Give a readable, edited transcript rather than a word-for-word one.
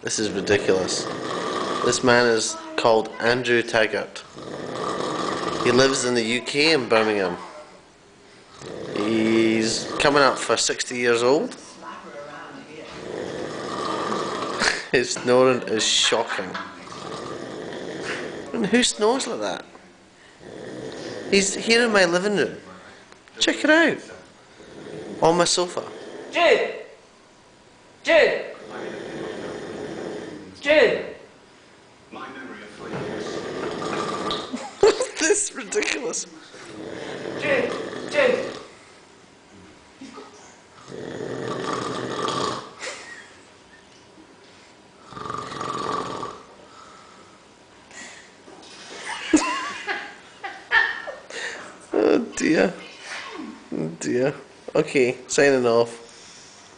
This is ridiculous. This man is called Andrew Taggart. He lives in the UK in Birmingham. He's coming up for 60 years old. His snoring is shocking. And who snores like that? He's here in my living room. Check it out. On my sofa. Jude! Jude! Jude! What's this ridiculous? Jude! Jude! Oh dear. Oh dear. Okay, signing off.